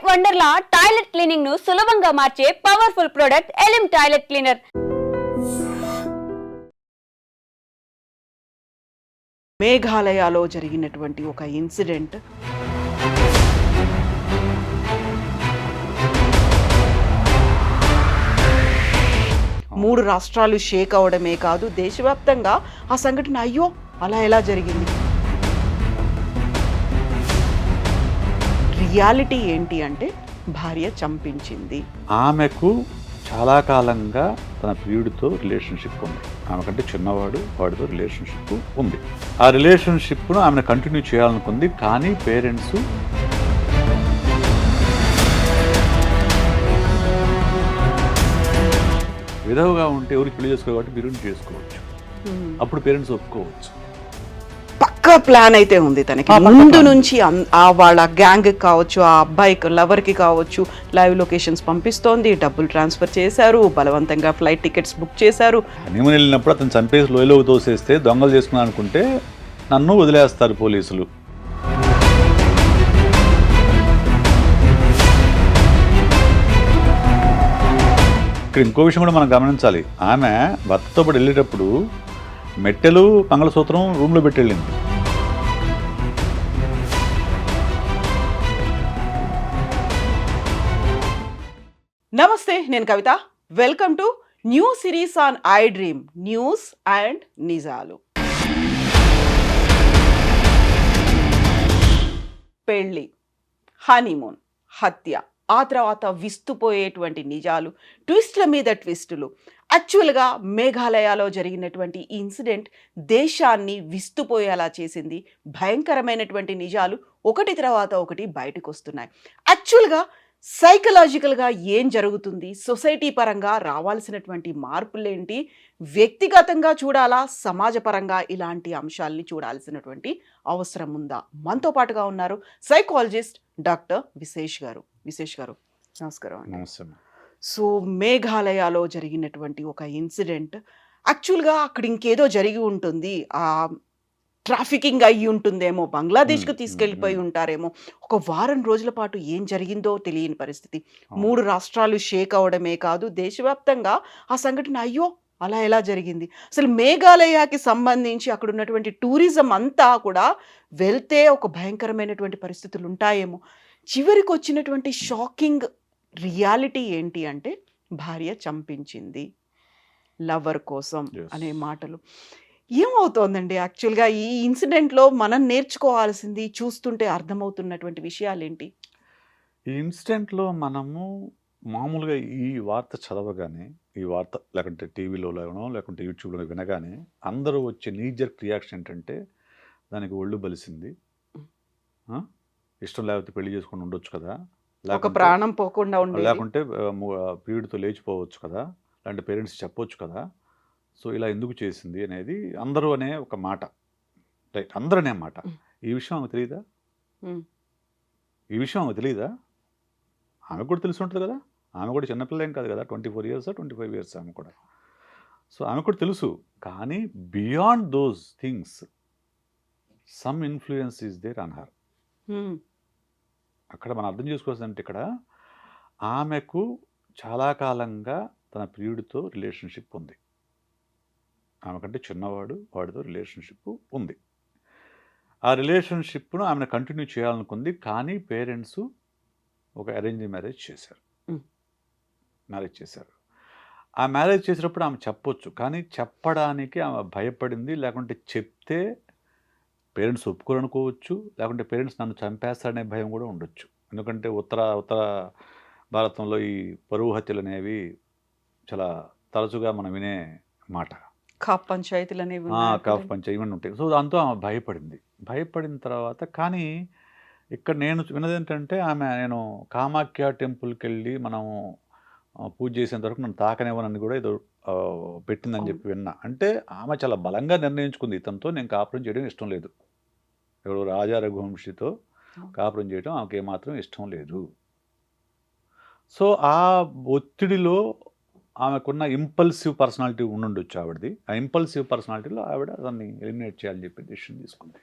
Wonderla toilet cleaning ను సులభంగా మార్చే పవర్ఫుల్ ప్రొడక్ట్ ఎలిమ్ టాయిలెట్ క్లీనర్. మేఘాలయలో జరిగినటువంటి ఒక ఇన్సిడెంట్ మూడు రాష్ట్రాలు షేక్ అవడమే కాదు, దేశవ్యాప్తంగా ఆ సంఘటన అయ్యో అలా ఎలా జరిగింది. రియాలిటీ ఏంటి అంటే భార్య చంపించింది. ఆమెకు చాలా కాలంగా తన ప్రియుడితో రిలేషన్షిప్ ఉంది. ఆమె కంటే చిన్నవాడు, వాడితో రిలేషన్షిప్ ఉంది. ఆ రిలేషన్షిప్ను ఆమెను కంటిన్యూ చేయాలనుకుంది. కానీ పేరెంట్స్ విధవగా ఉంటే ఎవరికి పెళ్లి చేసుకోవాలి కాబట్టి మీరు చేసుకోవచ్చు, అప్పుడు పేరెంట్స్ ఒప్పుకోవచ్చు. పక్కా ప్లాన్ అయితే ఉంది తనకి ముందు నుంచి. ఆ వాళ్ళ గ్యాంగ్ కావచ్చు, ఆ అబ్బాయికి లవర్కి కావచ్చు, లైవ్ లొకేషన్స్ పంపిస్తోంది, డబ్బులు ట్రాన్స్ఫర్ చేశారు, బలవంతంగా ఫ్లైట్ టికెట్స్ బుక్ చేశారు. హనీమూన్ వెళ్ళినప్పుడు అతను చంపేసి లోయలోకి తోసేస్తే దొంగలు చేసుకున్నాను అనుకుంటే నన్ను వదిలేస్తారు పోలీసులు. ఇక్కడ ఇంకో విషయం కూడా మనం గమనించాలి. ఆమె భర్తతో పాటు వెళ్ళేటప్పుడు మెట్టెలు మంగళసూత్రం రూమ్లో పెట్టి వెళ్ళింది. నమస్తే, నేను Kavitha. Welcome to new series on I dream news and నిజాలు. పెళ్ళి, హనీమూన్, హత్య, ఆ తర్వాత విస్తుపోయేటువంటి నిజాలు, ట్విస్ట్ల మీద ట్విస్టులు. యాక్చువల్గా మేఘాలయలో జరిగినటువంటి ఈ ఇన్సిడెంట్ దేశాన్ని విస్తుపోయేలా చేసింది. భయంకరమైనటువంటి నిజాలు ఒకటి తర్వాత ఒకటి బయటకు వస్తున్నాయి. యాక్చువల్గా సైకలాజికల్గా ఏం జరుగుతుంది, సొసైటీ పరంగా రావాల్సినటువంటి మార్పులేంటి, వ్యక్తిగతంగా చూడాలా, సమాజపరంగా ఇలాంటి అంశాలని చూడాల్సినటువంటి అవసరం ఉందా? మనతో పాటుగా ఉన్నారు సైకాలజిస్ట్ డాక్టర్ విశేష్ గారు. విశేష్ గారు, నమస్కారం అండి. నమస్తే. సో మేఘాలయలో జరిగినటువంటి ఒక ఇన్సిడెంట్, యాక్చువల్గా అక్కడ ఇంకేదో జరిగి ఉంటుంది. ట్రాఫికింగ్ అయ్యి ఉంటుందేమో, బంగ్లాదేశ్కు తీసుకెళ్ళిపోయి ఉంటారేమో. ఒక వారం రోజుల పాటు ఏం జరిగిందో తెలియని పరిస్థితి. మూడు రాష్ట్రాలు షేక్ అవడమే కాదు, దేశవ్యాప్తంగా ఆ సంఘటన అయ్యో అలా ఎలా జరిగింది. అసలు మేఘాలయకి సంబంధించి అక్కడ ఉన్నటువంటి టూరిజం అంతా కూడా వెళ్తే ఒక భయంకరమైనటువంటి పరిస్థితులు ఉంటాయేమో. చివరికి వచ్చినటువంటి షాకింగ్ రియాలిటీ ఏంటి అంటే భార్య చంపించింది లవర్ కోసం అనే మాటలు. ఏమవుతోందండి యాక్చువల్గా ఈ ఇన్సిడెంట్లో మనం నేర్చుకోవాల్సింది, చూస్తుంటే అర్థమవుతున్నటువంటి విషయాలు ఏంటి? ఈ ఇన్సిడెంట్లో మనము మామూలుగా ఈ వార్త చదవగానే, ఈ వార్త లేకుంటే టీవీలో లేకుంటే యూట్యూబ్లో వినగానే అందరూ వచ్చే నీజర్క్ రియాక్షన్ ఏంటంటే దానికి ఒళ్ళు బలిసింది, ఇష్టం లేకపోతే పెళ్లి చేసుకుని ఉండొచ్చు కదా, ఒక ప్రాణం పోకుండా ఉండే, లేకుంటే ప్రియుడితో లేచిపోవచ్చు కదా, లేదంటే పేరెంట్స్ చెప్పొచ్చు కదా, సో ఇలా ఎందుకు చేసింది అనేది అందరూ అనే ఒక మాట. రైట్, అందరూ అనే మాట. ఈ విషయం ఆమెకు తెలియదా? ఈ విషయం ఆమెకు తెలియదా? ఆమెకు కూడా తెలిసి ఉంటుంది కదా. ఆమె కూడా చిన్నపిల్ల ఏం కాదు కదా, 24 years 25 years ఆమె కూడా. సో ఆమె కూడా తెలుసు. కానీ beyond those things some influence is there on her. అక్కడ మనం అర్థం చేసుకోవాల్సిందంటే, ఇక్కడ ఆమెకు చాలా కాలంగా తన ప్రియుడితో రిలేషన్షిప్ ఉంది. ఆమె కంటే చిన్నవాడు, వాడితో రిలేషన్షిప్ ఉంది. ఆ రిలేషన్షిప్ను ఆమెను కంటిన్యూ చేయాలనుకుంది. కానీ పేరెంట్స్ ఒక అరేంజ్ మ్యారేజ్ చేశారు. ఆ మ్యారేజ్ చేసినప్పుడు ఆమె చెప్పొచ్చు, కానీ చెప్పడానికి ఆమె భయపడింది. లేకుంటే చెప్తే పేరెంట్స్ ఒప్పుకోరనుకోవచ్చు, లేకుంటే పేరెంట్స్ నన్ను చంపేస్తారనే భయం కూడా ఉండొచ్చు. ఎందుకంటే ఉత్తర భారతంలో ఈ పరువు హత్యలు అనేవి చాలా తరచుగా మనం వినే మాట. కాప్ పంచాయతీలు అనేవి, కాప్ పంచాయతీ ఇవన్నీ ఉంటాయి. సో దాంతో ఆమె భయపడింది. భయపడిన తర్వాత కానీ ఇక్కడ నేను విన్నది ఏంటంటే, నేను కామాఖ్య టెంపుల్కి వెళ్ళి మనం పూజ చేసేంత వరకు నన్ను తాకనివ్వనని కూడా ఏదో పెట్టిందని చెప్పి విన్నా. అంటే ఆమె చాలా బలంగా నిర్ణయించుకుంది, ఇతనితో నేను కాపురం చేయడం ఇష్టం లేదు. ఎవరు రాజా రఘువంశీతో కాపురం చేయడం ఆమెకి ఏమాత్రం ఇష్టం లేదు. సో ఆ ఒత్తిడిలో ఆమెకున్న ఇంపల్సివ్ పర్సనాలిటీ ఉండుండొచ్చు ఆవిడది. ఆ ఇంపల్సివ్ పర్సనాలిటీలో ఆవిడ దాన్ని ఎలిమినేట్ చేయాలని చెప్పి డెసిషన్ తీసుకుంది.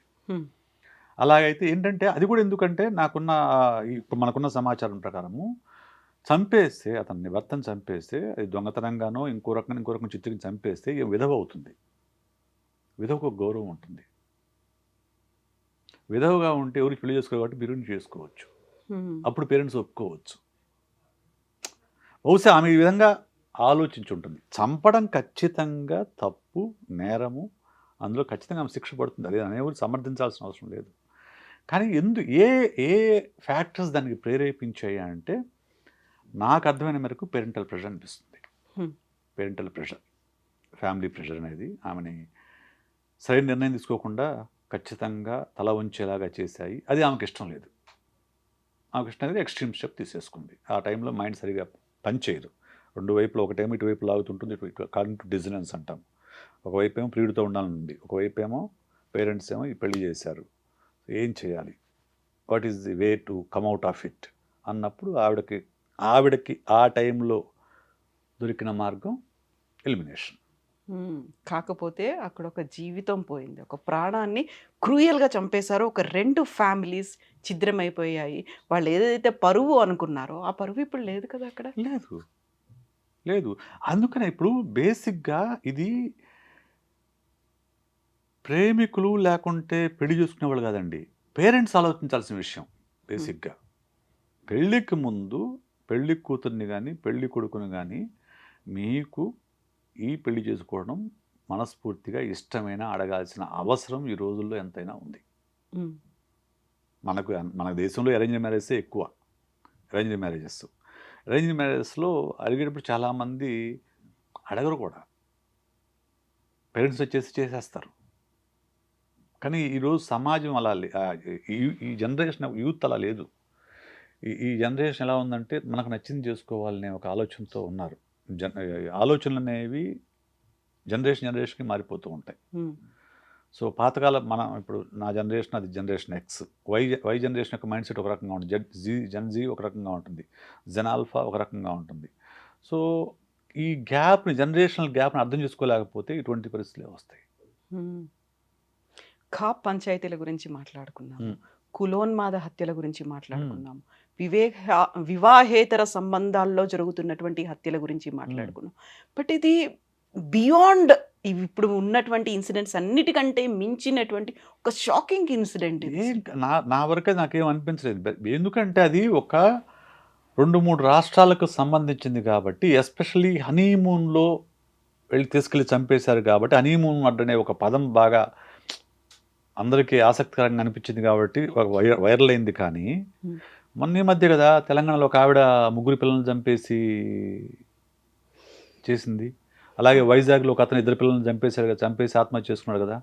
అలాగైతే ఏంటంటే అది కూడా ఎందుకంటే నాకున్న ఇప్పుడు మనకున్న సమాచారం ప్రకారము చంపేస్తే అతన్ని భర్తను చంపేస్తే అది దొంగతనంగానో ఇంకో రకంగా చిత్రీకరించి చంపేస్తే ఈమె విధవ అవుతుంది. విధవకు ఒక గౌరవం ఉంటుంది. విధవగా ఉంటే ఎవరికి పెళ్లి చేసుకోవాలి కాబట్టి మీరు చేసుకోవచ్చు. అప్పుడు పేరెంట్స్ ఒప్పుకోవచ్చు. బహుశా ఆమె ఈ విధంగా ఆలోచించుంటుంది. చంపడం ఖచ్చితంగా తప్పు, నేరము. అందులో ఖచ్చితంగా ఆమె శిక్ష పడుతుంది. అది అనేవారు సమర్థించాల్సిన అవసరం లేదు. కానీ ఏ ఏ ఫ్యాక్టర్స్ దానికి ప్రేరేపించాయి అంటే నాకు అర్థమైన మేరకు పేరెంటల్ ప్రెషర్ అనిపిస్తుంది. పేరెంటల్ ప్రెషర్, ఫ్యామిలీ ప్రెషర్ అనేది ఆమెని సరైన నిర్ణయం తీసుకోకుండా ఖచ్చితంగా తల వంచేలాగా చేశాయి. అది ఆమెకు ఇష్టం లేదు. ఆమెకు ఇష్టం లేదు, ఎక్స్ట్రీమ్ స్టెప్ తీసేసుకుంది. ఆ టైంలో మైండ్ సరిగా పనిచేయదు. రెండు వైపులో ఒకటేమో ఇటువైపు లాగుతుంటుంది, కాలింగ్ టు డిజనెన్స్ అంటాం. ఒకవైపు ఏమో ప్రియుడితో ఉండాలని ఉంది, ఒకవైపు ఏమో పేరెంట్స్ ఏమో ఈ పెళ్లి చేశారు, ఏం చేయాలి, what is the way to come out of it అన్నప్పుడు ఆవిడకి ఆ టైంలో దొరికిన మార్గం ఎలిమినేషన్. కాకపోతే అక్కడ ఒక జీవితం పోయింది, ఒక ప్రాణాన్ని క్రూయల్గా చంపేశారో, ఒక 2 ఫ్యామిలీస్ ఛిద్రమైపోయాయి. వాళ్ళు ఏదైతే పరువు అనుకున్నారో ఆ పరువు ఇప్పుడు లేదు కదా అక్కడ. లేదు. అందుకనే ఇప్పుడు బేసిక్గా ఇది ప్రేమికులు లేకుంటే పెళ్లి చేసుకునేవాళ్ళు కాదండి, పేరెంట్స్ ఆలోచించాల్సిన విషయం. బేసిక్గా పెళ్ళికి ముందు పెళ్లి కూతుర్ని కానీ పెళ్లి కొడుకుని కానీ మీకు ఈ పెళ్లి చేసుకోవడం మనస్ఫూర్తిగా ఇష్టమైన అడగాల్సిన అవసరం ఈ రోజుల్లో ఎంతైనా ఉంది. మన దేశంలో అరేంజ్ మ్యారేజెస్ ఎక్కువ. అరేంజ్ మ్యారేజెస్లో అడిగేటప్పుడు చాలామంది అడగరు కూడా, పేరెంట్స్ వచ్చేసి చేసేస్తారు. కానీ ఈరోజు సమాజం అలా ఈ జనరేషన్ యూత్ అలా లేదు. ఈ జనరేషన్ ఎలా ఉందంటే మనకు నచ్చింది చేసుకోవాలనే ఒక ఆలోచనతో ఉన్నారు. ఆలోచనలు అనేవి జనరేషన్కి మారిపోతూ ఉంటాయి. సో పాతకాలం ఇప్పుడు నా జనరేషన్, అది జనరేషన్ ఎక్స్, వై జనరేషన్ యొక్క మైండ్ సెట్ ఒక రకంగా ఉంటుంది, జెన్ జీ ఒక రకంగా ఉంటుంది, జెన్ ఆల్ఫా ఒక రకంగా ఉంటుంది. సో ఈ జనరేషనల్ గ్యాప్ని అర్థం చేసుకోలేకపోతే ఇటువంటి పరిస్థితులే వస్తాయి. ఖాప్ పంచాయతీల గురించి మాట్లాడుకున్నాము, కులోన్మాద హత్యల గురించి మాట్లాడుకున్నాము, వివాహేతర సంబంధాల్లో జరుగుతున్నటువంటి హత్యల గురించి మాట్లాడుకున్నాం. బట్ ఇది బియాండ్ ఇప్పుడు ఉన్నటువంటి ఇన్సిడెంట్స్ అన్నిటికంటే మించినటువంటి ఒక షాకింగ్ ఇన్సిడెంట్. నా వరకే నాకేం అనిపించలేదు. ఎందుకంటే అది ఒక 2-3 రాష్ట్రాలకు సంబంధించింది కాబట్టి, ఎస్పెషల్లీ హనీమూన్లో తీసుకెళ్ళి చంపేశారు కాబట్టి, హనీమూన్ అనే ఒక పదం బాగా అందరికీ ఆసక్తికరంగా అనిపించింది కాబట్టి వైరల్ అయింది. కానీ మొన్న ఈ మధ్య కదా తెలంగాణలో ఒక ఆవిడ 3 పిల్లల్ని చంపేసి చేసింది. అలాగే వైజాగ్లో ఒక అతను 2 పిల్లల్ని చంపేసి ఆత్మహత్య చేసుకున్నాడు కదా.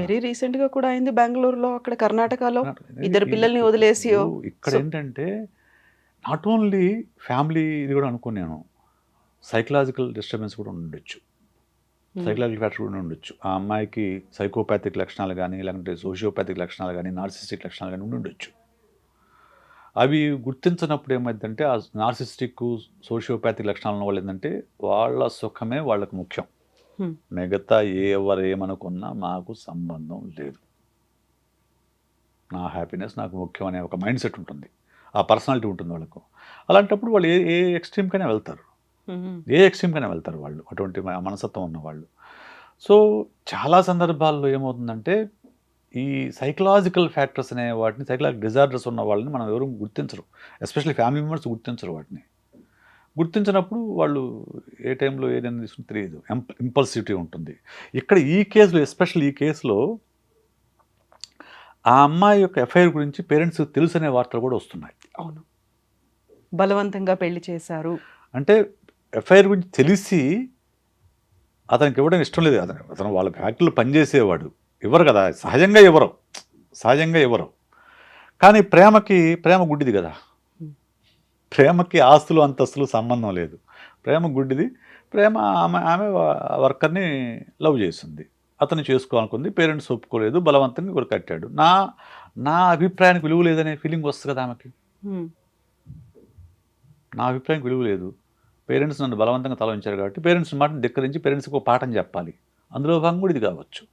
వెరీ రీసెంట్ గా కూడా అయింది బెంగళూరులో, అక్కడ కర్ణాటకలో 2 పిల్లల్ని వదిలేసి. ఇక్కడ ఏంటంటే నాట్ ఓన్లీ ఫ్యామిలీ, ఇది కూడా అనుకున్నాను, సైకలాజికల్ డిస్టర్బెన్స్ కూడా ఉండొచ్చు, సైకలాజికల్ ఫ్యాక్టర్ కూడా ఉండొచ్చు. ఆ అమ్మాయికి సైకోపాథిక్ లక్షణాలు కానీ, లేకుంటే సోషియోపాథిక్ లక్షణాలు కానీ, నార్సిస్టిక్ లక్షణాలు కానీ ఉండొచ్చు. అవి గుర్తించినప్పుడు ఏమైందంటే ఆ నార్సిస్టిక్ సోషియోపాథిక్ లక్షణాలు ఉన్న వాళ్ళు ఏంటంటే వాళ్ళ సుఖమే వాళ్ళకు ముఖ్యం, మిగతా ఎవరేమనుకున్నా మాకు సంబంధం లేదు, నా హ్యాపీనెస్ నాకు ముఖ్యం అనే ఒక మైండ్ సెట్ ఉంటుంది, ఆ పర్సనాలిటీ ఉంటుంది వాళ్ళకు. అలాంటప్పుడు వాళ్ళు ఏ ఎక్స్ట్రీమ్కైనా వెళ్తారు, వాళ్ళు అటువంటి మనస్తత్వం ఉన్నవాళ్ళు. సో చాలా సందర్భాల్లో ఏమవుతుందంటే ఈ సైకలాజికల్ ఫ్యాక్టర్స్ అనే వాటిని, సైకలాజికల్ డిజార్డర్స్ ఉన్న వాళ్ళని మనం ఎవరు గుర్తించరు, ఎస్పెషల్లీ ఫ్యామిలీ మెంబర్స్ గుర్తించరు. వాటిని గుర్తించినప్పుడు వాళ్ళు ఏ టైంలో ఏదైనా తీసుకుని తెలియదు, ఇంపల్సివిటీ ఉంటుంది. ఇక్కడ ఎస్పెషల్లీ ఈ కేసులో ఆ అమ్మాయి యొక్క ఎఫ్ఐఆర్ గురించి పేరెంట్స్ తెలుసు అనే వార్తలు కూడా వస్తున్నాయి. అవును, బలవంతంగా పెళ్లి చేశారు అంటే. ఎఫ్ఐఆర్ గురించి తెలిసి అతనికి ఇవ్వడం ఇష్టం లేదు. అతను వాళ్ళ ఫ్యాక్టరీలో పనిచేసేవాడు, ఇవ్వరు కదా, సహజంగా ఇవ్వరు. కానీ ప్రేమ గుడ్డిది కదా, ప్రేమకి ఆస్తులు అంతస్తులు సంబంధం లేదు, ప్రేమ గుడ్డిది. ఆమె వర్కర్ని లవ్ చేసింది, అతను చేసుకోవాలనుకుంది, పేరెంట్స్ ఒప్పుకోలేదు, బలవంతంగా కూడా కట్టాడు. నా అభిప్రాయానికి విలువ లేదనే ఫీలింగ్ వస్తుంది కదా ఆమెకి. నా అభిప్రాయానికి విలువ లేదు, పేరెంట్స్ నన్ను బలవంతంగా తల ఉంచారు కాబట్టి పేరెంట్స్ మాటను ధిక్కరించి పేరెంట్స్కి ఒక పాఠం చెప్పాలి, అందులో భాగం కూడా ఇది కావచ్చు.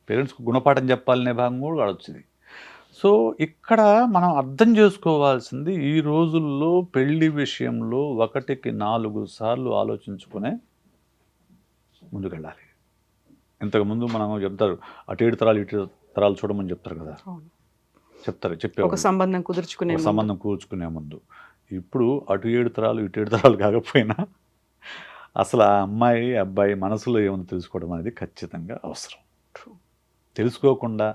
పేరెంట్స్కి గుణపాఠం చెప్పాలనే భాగం కూడా వచ్చింది. సో ఇక్కడ మనం అర్థం చేసుకోవాల్సింది, ఈ రోజుల్లో పెళ్లి విషయంలో 1కి 4 సార్లు ఆలోచించుకునే ముందుకెళ్ళాలి. ఇంతకుముందు మనం చెప్తారు అటు 7 తరాలు ఇటు తరాలు చూడమని చెప్తారు కదా, అవును. చెప్తారు ఒక చెప్పేవాళ్ళు. సంబంధం కుదుర్చుకునే ఒక ముందు. సంబంధం కూర్చుకునే ముందు. ఇప్పుడు అటు 7 తరాలు ఇటు 7 తరాలు కాకపోయినా అసలు ఆ అమ్మాయి అబ్బాయి మనసులో ఏముందో తెలుసుకోవడం అనేది ఖచ్చితంగా అవసరం. True. తెలుసుకోకుండా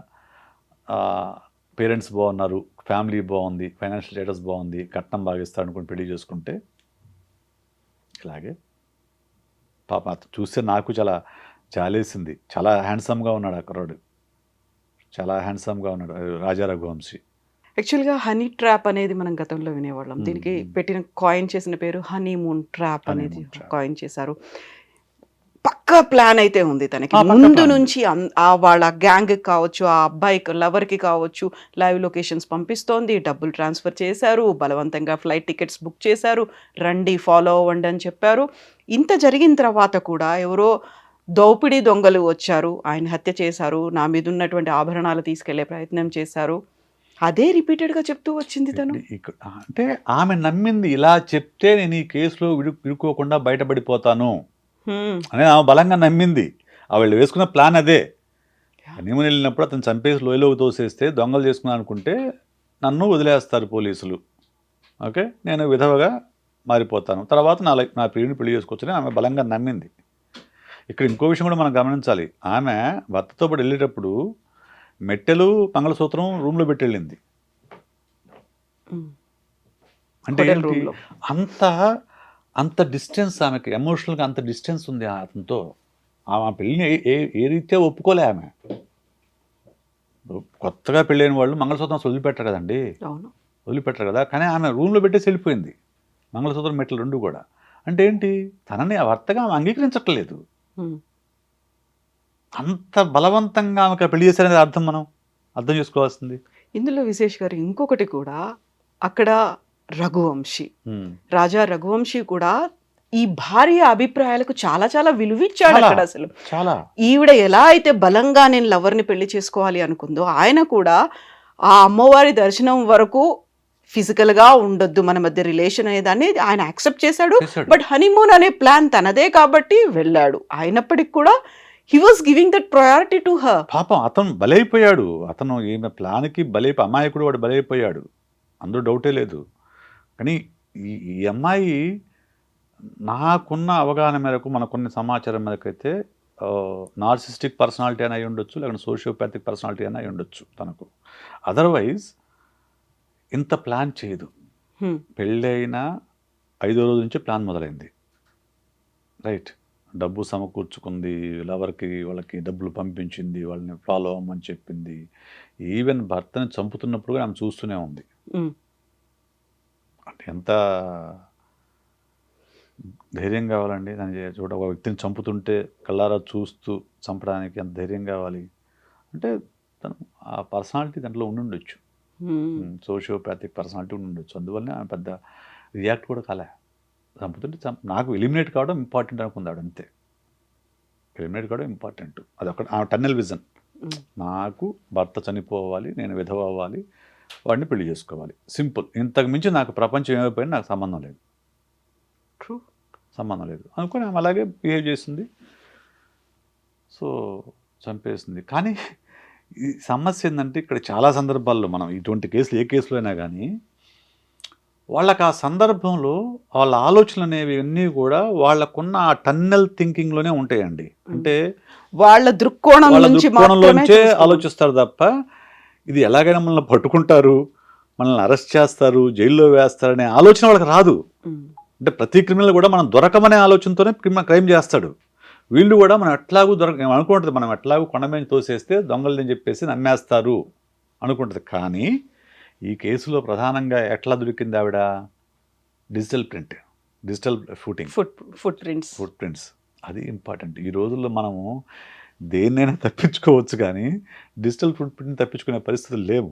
పేరెంట్స్ బాగున్నారు, ఫ్యామిలీ బాగుంది, ఫైనాన్షియల్ స్టేటస్ బాగుంది, కట్నం బాగా ఇస్తాడు అనుకుని పెళ్లి చేసుకుంటే ఇలాగే పాప చూస్తే నాకు చాలా జాలేసింది. చాలా హ్యాండ్సమ్గా ఉన్నాడు ఆ కుర్రాడు, చాలా హ్యాండ్సమ్గా ఉన్నాడు రాజా రఘువంశీ. యాక్చువల్గా హనీ ట్రాప్ అనేది మనం గతంలో వినేవాళ్ళం. దీనికి పెట్టిన కాయిన్ చేసిన పేరు హనీమూన్ ట్రాప్ అనేది Honeymoon trap. కాయిన్ చేశారు. పక్కా ప్లాన్ అయితే ఉంది తనకి పక్కా ముందు plan. నుంచి. వాళ్ళ గ్యాంగ్ కావచ్చు, ఆ అబ్బాయికి లవర్కి కావచ్చు, లైవ్ లొకేషన్స్ పంపిస్తోంది, డబ్బులు ట్రాన్స్ఫర్ చేశారు, బలవంతంగా ఫ్లైట్ టికెట్స్ బుక్ చేశారు, రండి ఫాలో అవ్వండి అని చెప్పారు. ఇంత జరిగిన తర్వాత కూడా ఎవరో దోపిడీ దొంగలు వచ్చారు, ఆయన హత్య చేశారు, నా మీద ఉన్నటువంటి ఆభరణాలు తీసుకెళ్లే ప్రయత్నం చేశారు. అదే రిపీటెడ్గా చెప్తూ వచ్చింది తను. అంటే ఆమె నమ్మింది, ఇలా చెప్తే నేను ఈ కేసులో ఇరుక్కోకుండా బయటపడిపోతాను అని ఆమె బలంగా నమ్మింది. వాళ్ళు వేసుకున్న ప్లాన్ అదే. హనీమూన్ వెళ్ళినప్పుడు అతను చంపేసి లోయలోకి తోసేస్తే దొంగలు చేసుకున్నాను అనుకుంటే నన్ను వదిలేస్తారు పోలీసులు, ఓకే, నేను విధవగా మారిపోతాను, తర్వాత నా ప్రియుని పెళ్లి చేసుకోవచ్చని ఆమె బలంగా నమ్మింది. ఇక్కడ ఇంకో విషయం కూడా మనం గమనించాలి. ఆమె భర్తతో పాటు వెళ్ళేటప్పుడు మెట్టెలు మంగళసూత్రం రూమ్లో పెట్టి వెళ్ళింది. అంటే Hotel ఏంటి? room లో. అంత డిస్టెన్స్ ఆమెకి, ఎమోషనల్గా అంత డిస్టెన్స్ ఉంది అతనితో. ఆమె పెళ్ళిని ఏ రీత్యా ఒప్పుకోలే ఆమె. కొత్తగా పెళ్ళైన వాళ్ళు మంగళసూత్రం వదిలిపెట్టరు కదండి, అవును. వదిలిపెట్టరు కదా. కానీ ఆమె రూమ్లో పెట్టేసి వెళ్ళిపోయింది, మంగళసూత్రం మెట్టలు 2 కూడా. అంటే ఏంటి? తనని ఆ భర్తగా ఆమె అంగీకరించట్లేదు. అంత బలవంతంగా ఆమెకు పెళ్లి చేశారనేది మనం అర్థం చేసుకోవాల్సింది. ఇందులో విశేష్ గారు ఇంకొకటి కూడా, అక్కడ రఘువంశీ, రాజా రఘువంశీ కూడా ఈ భార్య అభిప్రాయాలకు చాలా చాలా విలువిచ్చాడు చాలా. అక్కడ. అసలు చాలా ఈవిడ ఎలా అయితే బలంగా నేను లవర్ని పెళ్లి చేసుకోవాలి అనుకుందో, ఆయన కూడా ఆ అమ్మవారి దర్శనం వరకు ఫిజికల్గా ఉండొద్దు మన మధ్య రిలేషన్ అనేదాన్ని ఆయన యాక్సెప్ట్ చేశాడు. చేశాడు. బట్ హనీమూన్ అనే ప్లాన్ తనదే కాబట్టి వెళ్ళాడు. అయినప్పటికీ కూడా he was giving that priority to her. పాపం అతను బలైపోయాడు. అతను ఈమె ప్లాన్కి అమాయకుడు వాడు బలైపోయాడు, అందులో డౌటే లేదు. కానీ ఈ అమ్మాయి నాకున్న అవగాహన మేరకు, మనకున్న సమాచారం మేరకు అయితే నార్సిస్టిక్ పర్సనాలిటీ అని అయి ఉండొచ్చు, లేకపోతే సోషియోపాథిక్ పర్సనాలిటీ అని అయి ఉండొచ్చు తనకు. అదర్వైజ్ ఇంత ప్లాన్ చేయదు. పెళ్ళైన 5వ రోజు నుంచి ప్లాన్ మొదలైంది, రైట్. డబ్బు సమకూర్చుకుంది, లవర్కి వాళ్ళకి డబ్బులు పంపించింది, వాళ్ళని ఫాలో అవ్వమని చెప్పింది. ఈవెన్ భర్తని చంపుతున్నప్పుడు కూడా ఆమె చూస్తూనే ఉంది. అంటే ఎంత ధైర్యం కావాలండి దాన్ని చూడ, ఒక వ్యక్తిని చంపుతుంటే కళ్ళారా చూస్తూ చంపడానికి ఎంత ధైర్యం కావాలి. అంటే తను ఆ పర్సనాలిటీ దాంట్లో ఉండుండొచ్చు, సోషియోపాథిక్ పర్సనాలిటీ ఉండుండొచ్చు. అందువల్లనే ఆమె పెద్ద రియాక్ట్ కూడా కాలే. చంపుతుంటే నాకు ఎలిమినేట్ కావడం ఇంపార్టెంట్ అనుకుందాడు, అంతే. ఎలిమినేట్ కావడం ఇంపార్టెంట్, అదొకటి ఆమె టన్నెల్ విజన్. నాకు భర్త చనిపోవాలి, నేను విధవ అవ్వాలి, వాడిని పెళ్లి చేసుకోవాలి, సింపుల్. ఇంతకు మించి నాకు ప్రపంచం ఏమైపోయినా నాకు సంబంధం లేదు, సంబంధం లేదు అనుకుని ఆమె అలాగే బిహేవ్ చేసింది. సో చంపేసింది. కానీ ఈ సమస్య ఏంటంటే ఇక్కడ చాలా సందర్భాల్లో మనం ఇటువంటి కేసులు, ఏ కేసులో అయినా కానీ వాళ్ళకి ఆ సందర్భంలో వాళ్ళ ఆలోచనలు అనేవి అన్నీ కూడా వాళ్ళకున్న ఆ టన్నెల్ థింకింగ్లోనే ఉంటాయండి. అంటే వాళ్ళ దృక్కోణం నుంచి దృక్కోణంలోంచే ఆలోచిస్తారు తప్ప ఇది ఎలాగైనా మనల్ని పట్టుకుంటారు, మనల్ని అరెస్ట్ చేస్తారు, జైల్లో వేస్తారనే ఆలోచన వాళ్ళకి రాదు. అంటే ప్రతి క్రిమినల్ కూడా మనం దొరకమనే ఆలోచనతోనే క్రైమ్ చేస్తాడు. వీళ్ళు కూడా మనం ఎట్లాగూ అనుకుంటుంది, మనం ఎట్లాగూ కొండ మీద తోసేస్తే దొంగలని చెప్పేసి నమ్మేస్తారు అనుకుంటుంది. కానీ ఈ కేసులో ప్రధానంగా ఎట్లా దొరికింది ఆవిడ? Digital print, digital foot prints. అది ఇంపార్టెంట్. ఈ రోజుల్లో మనము దేన్నైనా తప్పించుకోవచ్చు, కానీ డిజిటల్ ఫుట్ ప్రింట్ తప్పించుకునే పరిస్థితులు లేవు.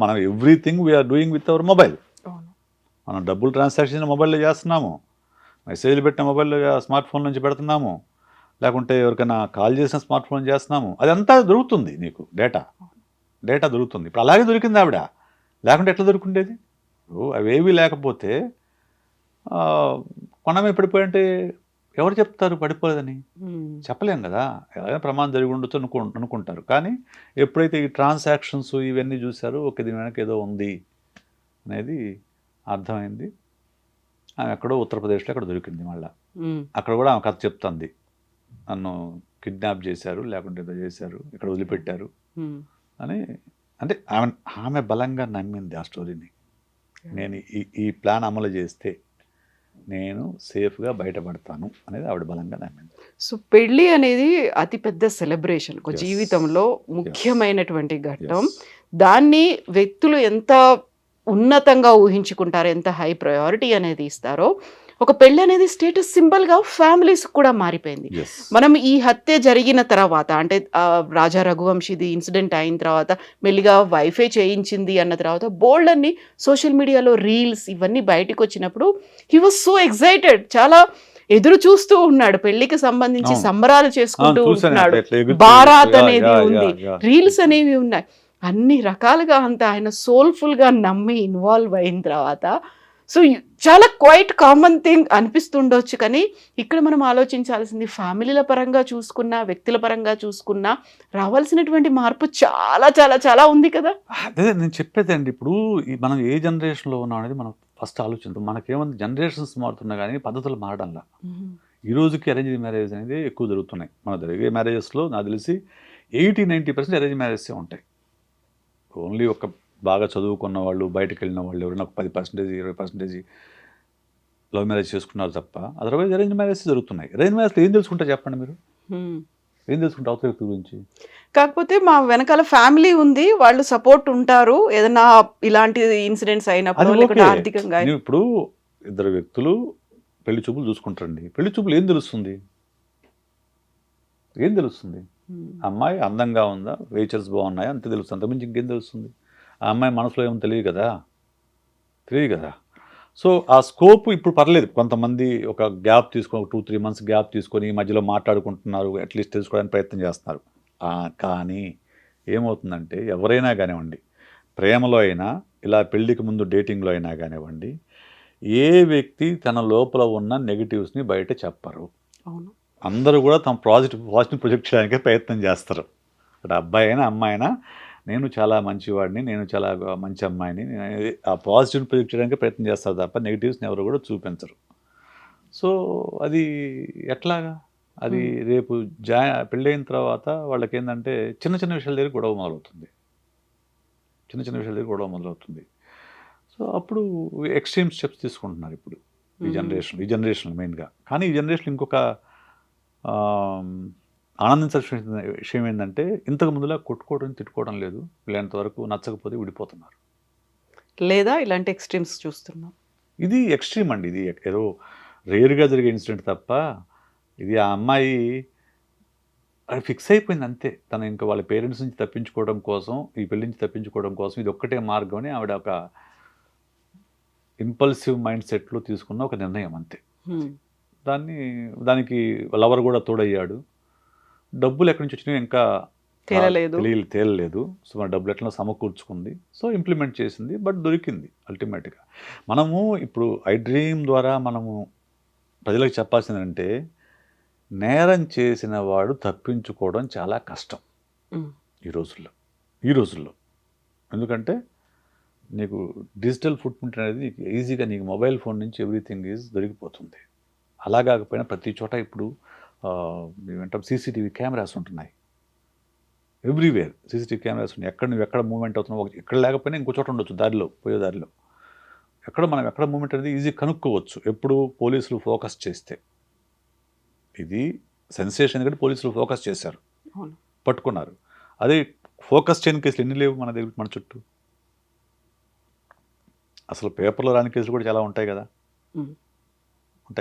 మనం everything we are doing with our mobile. మనం డబ్బులు ట్రాన్సాక్షన్ మొబైల్లో చేస్తున్నాము, మెసేజ్లు పెట్టిన మొబైల్లో స్మార్ట్ ఫోన్ నుంచి పెడుతున్నాము, లేకుంటే ఎవరికైనా కాల్ చేసిన స్మార్ట్ ఫోన్ చేస్తున్నాము, అదంతా దొరుకుతుంది నీకు డేటా దొరుకుతుంది. ఇప్పుడు అలాగే దొరికింది ఆవిడ, లేకుంటే ఎట్లా దొరుకుండేది? అవేవి లేకపోతే కొండ మీద పడిపోయంటే ఎవరు చెప్తారు పడిపోలేదని? చెప్పలేం కదా, ఏదైనా ప్రమాదం జరిగి ఉండొచ్చు అనుకుంటారు. కానీ ఎప్పుడైతే ఈ ట్రాన్సాక్షన్స్ ఇవన్నీ చూసారో ఓకే దీని వెనక ఏదో ఉంది అనేది అర్థమైంది. ఆమె ఎక్కడో ఉత్తరప్రదేశ్లో ఎక్కడ దొరికింది. మళ్ళీ అక్కడ కూడా ఆమె కథ చెప్తుంది, నన్ను కిడ్నాప్ చేశారు, లేకుంటే ఏదో చేశారు, ఇక్కడ వదిలిపెట్టారు అని. అంటే ఆమె బలంగా నమ్మింది ఆ స్టోరీని. నేను ఈ ప్లాన్ అమలు చేస్తే నేను సేఫ్గా బయటపడతాను అనేది ఆవిడ బలంగా నమ్మింది. సో పెళ్ళి అనేది అతిపెద్ద సెలబ్రేషన్, ఒక జీవితంలో ముఖ్యమైనటువంటి ఘట్టం. దాన్ని వ్యక్తులు ఎంత ఉన్నతంగా ఊహించుకుంటారో, ఎంత హై ప్రయారిటీ అనేది ఇస్తారో, ఒక పెళ్ళి అనేది స్టేటస్ సింబల్గా ఫ్యామిలీస్ కూడా మారిపోయింది. మనం ఈ హత్య జరిగిన తర్వాత, అంటే రాజా రఘువంశీది ఇన్సిడెంట్ అయిన తర్వాత మెల్లిగా వైఫై చేయించింది అన్న తర్వాత బోల్డ్ అన్ని సోషల్ మీడియాలో రీల్స్ ఇవన్నీ బయటకు వచ్చినప్పుడు హీ వాజ్ సో ఎక్సైటెడ్, చాలా ఎదురు చూస్తూ ఉన్నాడు. పెళ్లికి సంబంధించి సంబరాలు చేసుకుంటూ ఉంటున్నాడు. బారాత్ అనేది ఉంది, రీల్స్ అనేవి ఉన్నాయి, అన్ని రకాలుగా అంత ఆయన సోల్ఫుల్గా నమ్మి ఇన్వాల్వ్ అయిన తర్వాత సో చాలా క్వైట్ కామన్ థింగ్ అనిపిస్తుండొచ్చు. కానీ ఇక్కడ మనం ఆలోచించాల్సింది ఫ్యామిలీల పరంగా చూసుకున్నా, వ్యక్తుల పరంగా చూసుకున్నా రావాల్సినటువంటి మార్పు చాలా చాలా చాలా ఉంది కదా. అదే నేను చెప్పేదండి. ఇప్పుడు మనం ఏ జనరేషన్లో ఉన్నాం అనేది మనం ఫస్ట్ ఆలోచిద్దాం. మనకేముంది, జనరేషన్స్ మారుతున్నా కానీ పద్ధతులు మారడంలా. ఈ రోజుకి అరేంజ్ మ్యారేజ్ అనేది ఎక్కువ జరుగుతున్నాయి. మన జరిగే మ్యారేజెస్లో నాకు తెలిసి 80-90% అరేంజ్ మ్యారేజెసే ఉంటాయి. ఓన్లీ ఒక బాగా చదువుకున్న వాళ్ళు, బయటకు వెళ్ళిన వాళ్ళు ఎవరైనా 10%, 20% లవ్ మ్యారేజ్ చేసుకున్నారు తప్ప అదర్వైజ్ అరేంజ్ మ్యారేజ్ జరుగుతున్నాయి. అరేంజ్ మ్యారేజ్లో ఏం తెలుసుకుంటా చెప్పండి మీరు? ఏం తెలుసుకుంటే అవతల వ్యక్తి గురించి? కాకపోతే మా వెనకాల ఫ్యామిలీ ఉంది, వాళ్ళు సపోర్ట్ ఉంటారు ఏదైనా ఇలాంటి ఇన్సిడెంట్స్ అయినప్పుడు, లేకపోతే ఆర్థికంగా. ఇప్పుడు ఇద్దరు వ్యక్తులు పెళ్లి చూపులు చూసుకుంటారండి. పెళ్లి చూపులు ఏం తెలుస్తుంది? అమ్మాయి అందంగా ఉందా, వేచర్స్ బాగున్నాయా అంతే తెలుస్తుంది. అంతకుమించి ఇంకేం తెలుస్తుంది? ఆ అమ్మాయి మనసులో ఏమో తెలియదు కదా. సో ఆ స్కోప్ ఇప్పుడు పర్లేదు. కొంతమంది ఒక గ్యాప్ తీసుకొని, 2-3 months గ్యాప్ తీసుకొని మధ్యలో మాట్లాడుకుంటున్నారు, అట్లీస్ట్ తెలుసుకోవడానికి ప్రయత్నం చేస్తున్నారు. కానీ ఏమవుతుందంటే ఎవరైనా కానివ్వండి, ప్రేమలో అయినా ఇలా పెళ్ళికి ముందు డేటింగ్లో అయినా కానివ్వండి, ఏ వ్యక్తి తన లోపల ఉన్న నెగిటివ్స్ని బయట చెప్పరు. అవును, అందరూ కూడా తమ పాజిటివ్ ప్రొజెక్ట్ చేయడానికి ప్రయత్నం చేస్తారు. ఇక్కడ అబ్బాయి అయినా అమ్మాయి అయినా నేను చాలా మంచివాడిని, నేను చాలా మంచి అమ్మాయిని, ఆ పాజిటివ్ ప్రొజెక్ట్ చేయడానికి ప్రయత్నం చేస్తారు తప్ప నెగిటివ్స్ని ఎవరు కూడా చూపించరు. సో అది ఎట్లాగా? అది రేపు పెళ్ళైన తర్వాత వాళ్ళకి ఏంటంటే చిన్న చిన్న విషయాల దగ్గర గొడవ మొదలవుతుంది. సో అప్పుడు ఎక్స్ట్రీమ్ స్టెప్స్ తీసుకుంటున్నారు ఇప్పుడు ఈ జనరేషన్ మెయిన్గా. కానీ ఈ జనరేషన్ ఇంకొక ఆనందించాల్సిన విషయం ఏంటంటే ఇంతకు ముందులా కొట్టుకోవడం, తిట్టుకోవడం లేదు. వీళ్ళంత వరకు నచ్చకపోతే విడిపోతున్నారు, లేదా ఇలాంటి ఎక్స్ట్రీమ్స్ చూస్తున్నాం. ఇది ఎక్స్ట్రీమ్ అండి. ఇది ఏదో రేర్గా జరిగే ఇన్సిడెంట్ తప్ప ఇది ఆ అమ్మాయి అది ఫిక్స్ అయిపోయింది అంతే. తను ఇంకా వాళ్ళ పేరెంట్స్ నుంచి తప్పించుకోవడం కోసం, ఈ పెళ్లి నుంచి తప్పించుకోవడం కోసం ఇది ఒక్కటే మార్గం అని ఆవిడ ఒక ఇంపల్సివ్ మైండ్ సెట్లో తీసుకున్న ఒక నిర్ణయం అంతే. దానికి లవర్ కూడా తోడయ్యాడు. డబ్బులు ఎక్కడి నుంచి వచ్చినాయో ఇంకా తేలలేదు. సో మన డబ్బులు ఎట్లా సమకూర్చుకుంది, సో ఇంప్లిమెంట్ చేసింది, బట్ దొరికింది అల్టిమేట్గా. మనము ఇప్పుడు ఐ డ్రీమ్ ద్వారా మనము ప్రజలకు చెప్పాల్సింది అంటే, నేరం చేసిన వాడు తప్పించుకోవడం చాలా కష్టం ఈ రోజుల్లో. ఎందుకంటే నీకు డిజిటల్ ఫుట్ ప్రింట్ అనేది నీకు ఈజీగా, నీకు మొబైల్ ఫోన్ నుంచి ఎవ్రీథింగ్ ఈజ్ దొరికిపోతుంది. అలా కాకపోయినా ప్రతి చోట ఇప్పుడు ఏమంటాం సీసీటీవీ కెమెరాస్ ఉంటున్నాయి, ఎవ్రీవేర్ సీసీటీవీ కెమెరాస్ ఉన్నాయి. నువ్వు ఎక్కడ మూవ్మెంట్ అవుతున్నావు, ఎక్కడ లేకపోయినా ఇంకో చోట ఉండొచ్చు, పోయే దారిలో మనం ఎక్కడ మూవ్మెంట్ అనేది ఈజీ కనుక్కోవచ్చు. ఎప్పుడు పోలీసులు ఫోకస్ చేస్తే. ఇది సెన్సేషన్ ఎందుకంటే పోలీసులు ఫోకస్ చేశారు, పట్టుకున్నారు. అదే ఫోకస్ చేయని కేసులు ఎన్ని లేవు మన చుట్టూ. అసలు పేపర్లో రాని కేసులు కూడా చాలా ఉంటాయి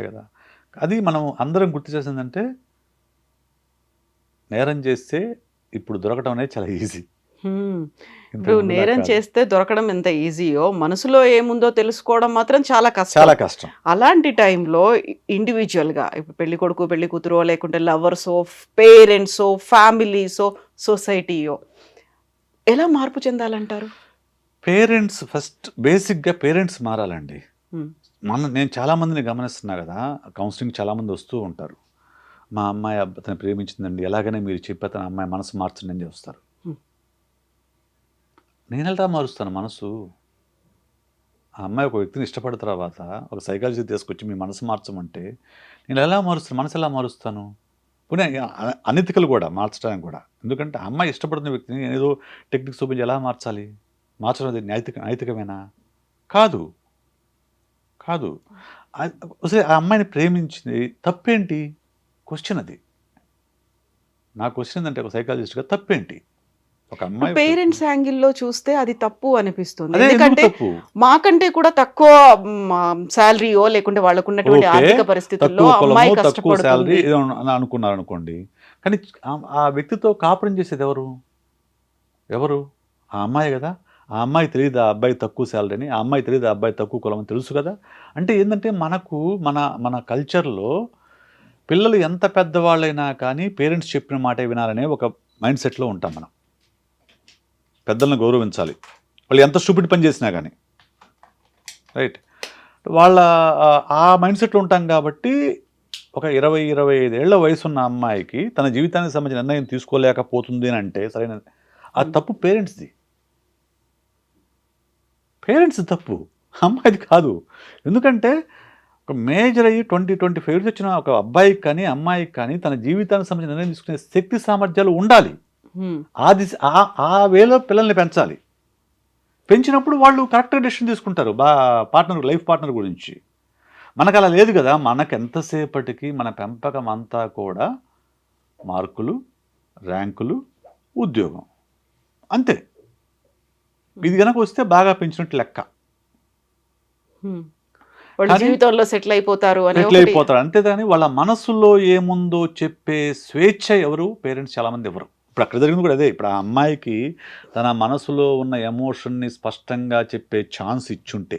కదా. అది మనం అందరం గుర్తు చేసిందంటే, నేరం చేస్తే ఇప్పుడు దొరకటం అనేది చాలా ఈజీ. ఇప్పుడు నేరం చేస్తే దొరకడం ఎంత ఈజీయో మనసులో ఏముందో తెలుసుకోవడం మాత్రం చాలా కష్టం. చాలా కష్టం. అలాంటి టైంలో ఇండివిజువల్గా ఇప్పుడు పెళ్లి కొడుకు పెళ్లి కూతురో లేకుంటే లవర్సో పేరెంట్సో ఫ్యామిలీసో సొసైటీయో ఎలా మార్పు చెందాలంటారు? పేరెంట్స్ ఫస్ట్ బేసిక్గా పేరెంట్స్ మారాలండి. హ్మ్. నేను చాలామందిని గమనిస్తున్నా కదా, కౌన్సిలింగ్ చాలామంది వస్తూ ఉంటారు. మా అమ్మాయి అతను ప్రేమించిందండి, ఎలాగైనా మీరు చెప్పి అతను అమ్మాయి మనసు మార్చండి అని వస్తారు. హ్మ్. నేను ఎలా మారుస్తాను మనసు? ఆ అమ్మాయి ఒక వ్యక్తిని ఇష్టపడిన తర్వాత ఒక సైకాలజీ తీసుకొచ్చి మీ మనసు మార్చమంటే నేను ఎలా మారుస్తాను? మనసు ఎలా మారుస్తాను? పోనీ అనెతికలు కూడా మార్చడానికి కూడా. ఎందుకంటే ఆ అమ్మాయి ఇష్టపడుతున్న వ్యక్తిని నేను ఏదో టెక్నిక్స్ చూపించి ఎలా మార్చాలి? మార్చడం అది నైతికమేనా? కాదు. కాదు. అసలు ఆ అమ్మాయిని ప్రేమించింది తప్పేంటి? క్వశ్చన్ అది. నా క్వశ్చన్ ఏంటంటే ఒక సైకాలజిస్ట్‌గా తప్పేంటి? ఒక అమ్మాయి పేరెంట్స్ యాంగిల్లో చూస్తే అది తప్పు అనిపిస్తుంది. అదే ఎందుకు ఎందుకంటే తప్పు? మాకంటే కూడా తక్కువ శాలరీయో లేకుంటే వాళ్ళకున్నటువంటి ఓకే. ఆర్థిక పరిస్థితుల్లో తక్కువ అమ్మాయి కులమో, తక్కువ శాలరీ కష్టపడుతుంది. ఏదో అనుకున్నారనుకోండి. కానీ ఆ వ్యక్తితో కాపురం చేసేది ఎవరు? ఎవరు? ఆ అమ్మాయే గదా! ఆ అమ్మాయికి తెలీదా ఆ అబ్బాయి తక్కువ శాలరీ అని? ఆ అమ్మాయికి తెలీదా ఆ అబ్బాయి తక్కువ కులం అని? తెలుసు కదా! అంటే ఏందంటే మనకు మన కల్చర్‌లో పిల్లలు ఎంత పెద్దవాళ్ళైనా కానీ పేరెంట్స్ చెప్పిన మాటే వినాలనే ఒక మైండ్ సెట్‌లో ఉంటాం మనం. పెద్దలను గౌరవించాలి. వాళ్ళు ఎంత స్టూపిడ్ పని చేసినా గానీ. రైట్. వాళ్ళ ఆ మైండ్ సెట్‌లో ఉంటాం కాబట్టి ఒక 20, 25 ఏళ్ల వయసున్న అమ్మాయికి తన జీవితానికి సంబంధించిన నిర్ణయం తీసుకోలేకపోతుంది అని అంటే సరైనది. ఆ తప్పు పేరెంట్స్‌ది. పేరెంట్స్ తప్పు. అమ్మాయిది కాదు. ఎందుకంటే ఒక మేజర్ అయ్యి 20, 25 ఇయర్స్ వచ్చిన ఒక అబ్బాయికి కానీ, అమ్మాయికి కానీ తన జీవితానికి సంబంధించిన నిర్ణయం తీసుకునే శక్తి సామర్థ్యాలు ఉండాలి. హ్మ్. ఆ వేలో పిల్లల్ని పెంచాలి. పెంచినప్పుడు వాళ్ళు కరెక్ట్‌గా డెసిషన్ తీసుకుంటారు. లైఫ్ పార్ట్నర్ గురించి. మనకలా లేదు గదా! మనకెంతసేపటికి మన పెంపకం అంతా కూడా మార్కులు, ర్యాంకులు, ఉద్యోగం. అంతే. ఇది గనక వస్తే బాగా పెంచినట్టు లెక్క. వాళ్ళు కానీ జీవితంలో సెటిల్ అయిపోతారు అనే సెటిల్ ఒకటి. అయిపోతారు. అంతేగాని వాళ్ళ మనసులో ఏముందో చెప్పే స్వేచ్ఛ ఎవరు? పేరెంట్స్ చాలామంది ఇవ్వరు. ఇప్పుడు అక్కడ జరిగింది కూడా అదే. ఇప్పుడు ఆ అమ్మాయికి తన మనసులో ఉన్న ఎమోషన్‌ని స్పష్టంగా చెప్పే ఛాన్స్ ఇచ్చుంటే,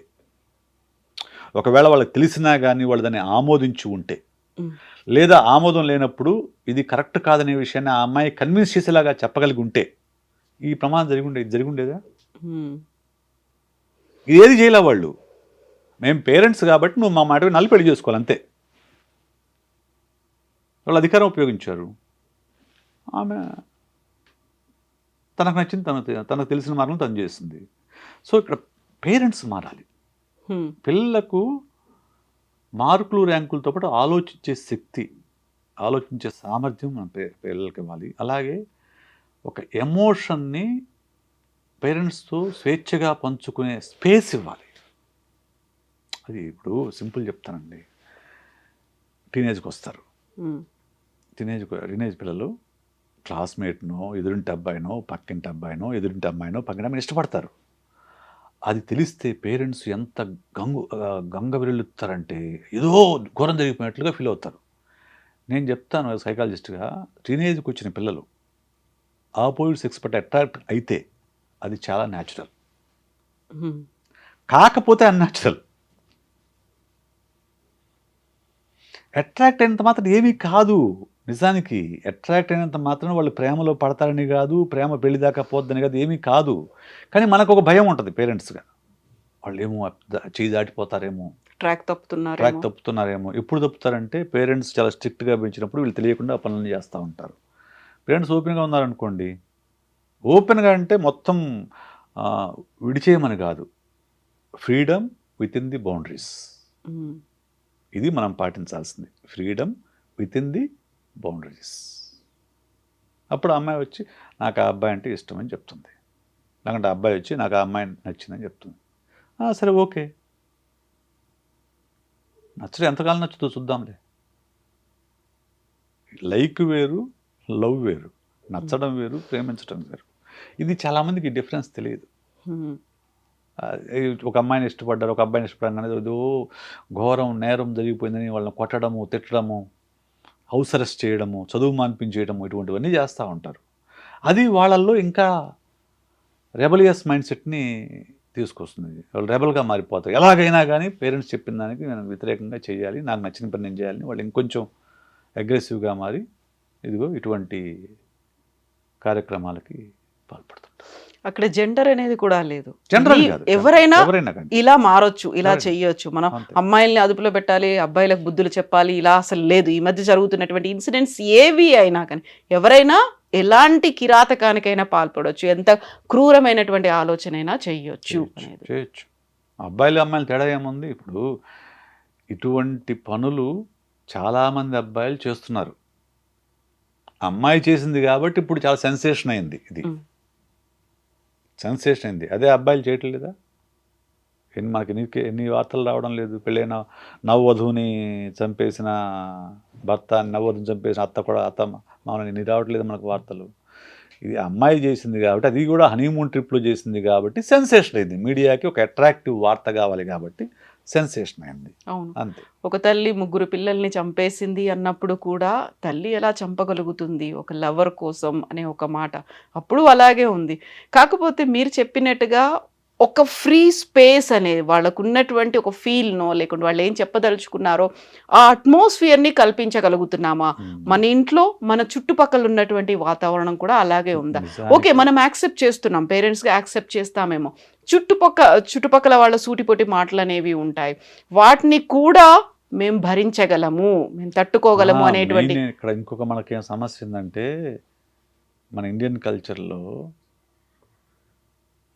ఒకవేళ వాళ్ళకి తెలిసినా గానీ వాళ్ళు దాన్ని ఆమోదించి ఉంటే, హ్మ్. లేదా ఆమోదం లేనప్పుడు ఇది కరెక్ట్ కాదనే విషయాన్ని ఆ అమ్మాయి కన్విన్స్ చేసేలాగా చెప్పగలిగి ఉంటే, ఈ ప్రమాదం జరిగుండేదా? హ్మ్. ఇదేది చేయలే వాళ్ళు. మేము పేరెంట్స్ కాబట్టి నువ్వు మా మాట వినాలి, పెళ్లి చేసుకోవాలి అంతే. వాళ్ళు అధికారం ఉపయోగించారు. ఆమె తనకు నచ్చింది తనకు తెలిసిన మార్గం తను చేసింది. సో ఇక్కడ పేరెంట్స్ మారాలి. హ్మ్. పిల్లలకు మార్కులు, ర్యాంకులతో పాటు ఆలోచించే శక్తి, ఆలోచించే సామర్థ్యం మన పిల్లలకి ఇవ్వాలి. అలాగే ఒక ఎమోషన్ని పేరెంట్స్‌తో స్వేచ్ఛగా పంచుకునే స్పేస్ ఇవ్వాలి. అది ఇప్పుడు సింపుల్ చెప్తానండి. టీనేజ్‌కి వస్తారు. హ్మ్. టీనేజ్ పిల్లలు క్లాస్‌మేట్‌నో, ఎదురింటి అబ్బాయినో, పక్కింటి అబ్బాయినో, ఎదురింటి అమ్మాయినో, పక్కింటి అమ్మాయినో ఇష్టపడతారు. అది తెలిస్తే పేరెంట్స్ ఎంత గంగవిల్లుతారంటే ఏదో ఘోరం జరిగిపోయినట్లుగా ఫీల్ అవుతారు. నేను చెప్తాను సైకాలజిస్ట్‌గా, టీనేజ్‌కి వచ్చిన పిల్లలు ఆపోజిట్ సెక్స్ పట్ల అట్రాక్ట్ అయితే అది చాలా న్యాచురల్. హ్మ్. కాకపోతే అన్‌న్యాచురల్. అట్రాక్ట్ అయినంత మాత్రం ఏమీ కాదు. నిజానికి అట్రాక్ట్ అయినంత మాత్రాన వాళ్ళు ప్రేమలో పడతారని కాదు, ప్రేమ పెళ్లి దాకా పోద్దని కాదు, ఏమీ కాదు. కానీ మనకొక భయం ఉంటది పేరెంట్స్‌గా. వాళ్ళేమో చెయ్యి దాటిపోతారేమో, ట్రాక్ ట్రాక్ తప్పుతున్నారేమో. తప్పుతున్నారేమో. ఎప్పుడు తప్పుతారంటే పేరెంట్స్ చాలా స్ట్రిక్ట్‌గా పెంచినప్పుడు వీళ్ళు తెలియకుండా ఆ పనులను చేస్తా ఉంటారు. పేరెంట్స్ ఓపెన్‌గా ఉన్నారనుకోండి, ఓపెన్‌గా అంటే మొత్తం విడిచేయమని కాదు. Freedom within the boundaries. Hmm. ఇది మనం పాటించాల్సింది. Freedom within the boundaries. అప్పుడు ఆ అమ్మాయి వచ్చి నాకు ఆ అబ్బాయి అంటే ఇష్టం అని చెప్తుంది. లేకుంటే ఆ అబ్బాయి వచ్చి నాకు ఆ అమ్మాయి నచ్చిందని చెప్తుంది. సరే ఓకే. నచ్చడం ఎంతకాలం నచ్చుతుందో చూద్దాంలే. లైక్ వేరు, లవ్ వేరు. నచ్చడం వేరు, ప్రేమించడం వేరు. ఇది చాలామందికి డిఫరెన్స్ తెలియదు. హ్మ్. ఒక అమ్మాయిని ఇష్టపడ్డారు, ఒక అబ్బాయిని ఇష్టపడ్డారు, ఏదో ఘోరం నేరం జరిగిపోయిందని వాళ్ళని కొట్టడము, తిట్టడము, హౌస్ అరెస్ట్ చేయడము, చదువు మాన్పించేయడము, ఇటువంటివన్నీ చేస్తూ ఉంటారు. అది వాళ్ళల్లో ఇంకా రెబలియస్ మైండ్ సెట్ని తీసుకొస్తుంది. వాళ్ళు రెబల్గా మారిపోతారు. ఎలాగైనా కానీ పేరెంట్స్ చెప్పిన దానికి నేను వ్యతిరేకంగా చేయాలి, నాకు నచ్చిన పని నేను చేయాలని వాళ్ళు ఇంకొంచెం అగ్రెసివ్గా మారి ఇదిగో ఇటువంటి కార్యక్రమాలకి పాల్పడుతుంటారు. అక్కడ జెండర్ అనేది కూడా లేదు. జనరల్ ఈ కాదు, ఎవరైనా ఎవరైనా కానీ ఇలా మారొచ్చు, ఇలా ఎవరైనా. చెయ్యొచ్చు, మనం అంతే. అమ్మాయిల్ని అదుపులో పెట్టాలి, అబ్బాయిలకు బుద్ధులు చెప్పాలి, ఇలా అసలు లేదు. ఈ మధ్య జరుగుతున్నటువంటి ఇన్సిడెంట్స్ ఏవి అయినా కానీ ఎవరైనా ఎలాంటి కిరాతకానికైనా పాల్పడవచ్చు, ఎంత క్రూరమైనటువంటి ఆలోచన అయినా చెయ్యొచ్చు అనేది. చేయొచ్చు. అబ్బాయిలు అమ్మాయిలు తేడా ఏముంది? ఇప్పుడు ఇటువంటి పనులు చాలామంది అబ్బాయిలు చేస్తున్నారు. అమ్మాయి చేసింది కాబట్టి ఇప్పుడు చాలా సెన్సేషన్ అయింది. ఇది ఉమ్. సెన్సేషన్ అయింది. అదే అబ్బాయిలు చేయట్లేదా? మనకి ఎన్ని వార్తలు రావడం లేదు? పెళ్ళైన నవవధువుని చంపేసిన భర్త, నవవధుని చంపేసిన అత్త కూడా, అత్త మామూలు ఎన్ని రావట్లేదు మనకు వార్తలు. ఇది అమ్మాయి చేసింది కాబట్టి, అది కూడా హనీమూన్ ట్రిప్లో చేసింది కాబట్టి సెన్సేషన్ అయింది. మీడియాకి ఒక అట్రాక్టివ్ వార్త కావాలి కాబట్టి సెన్సేషన్ అయింది. అవును. అంతే. ఒక తల్లి 3 పిల్లల్ని చంపేసింది అన్నప్పుడు కూడా తల్లి ఎలా చంపగలుగుతుంది ఒక లవర్ కోసం అనే ఒక మాట అప్పుడు అలాగే ఉంది. కాకపోతే మీరు చెప్పినట్టుగా ఒక ఫ్రీ స్పేస్ అనేది వాళ్ళకు ఉన్నటువంటి ఒక ఫీల్నో లేకుంటే వాళ్ళు ఏం చెప్పదలుచుకున్నారో ఆ అట్మాస్ఫియర్ని కల్పించగలుగుతున్నామా? మన ఇంట్లో మన చుట్టుపక్కల ఉన్నటువంటి వాతావరణం కూడా అలాగే ఉందా? ఓకే, మనం యాక్సెప్ట్ చేస్తున్నాం, పేరెంట్స్గా యాక్సెప్ట్ చేస్తామేమో, చుట్టుపక్కల వాళ్ళ సూటిపోటి మాటలు అనేవి ఉంటాయి, వాటిని కూడా మేము భరించగలము, మేము తట్టుకోగలము అనేటువంటి. ఇక్కడ ఇంకొక మనకేం సమస్య ఏంటంటే, మన ఇండియన్ కల్చర్లో